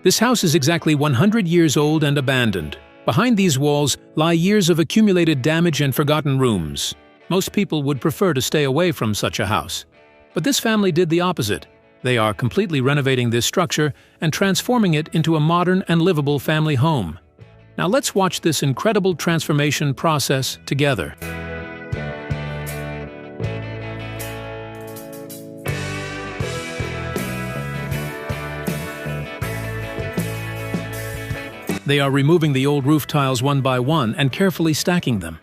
This house is exactly 100 years old and abandoned. Behind these walls lie years of accumulated damage and forgotten rooms. Most people would prefer to stay away from such a house. But this family did the opposite. They are completely renovating this structure and transforming it into a modern and livable family home. Now let's watch this incredible transformation process together. They are removing the old roof tiles one by one and carefully stacking them.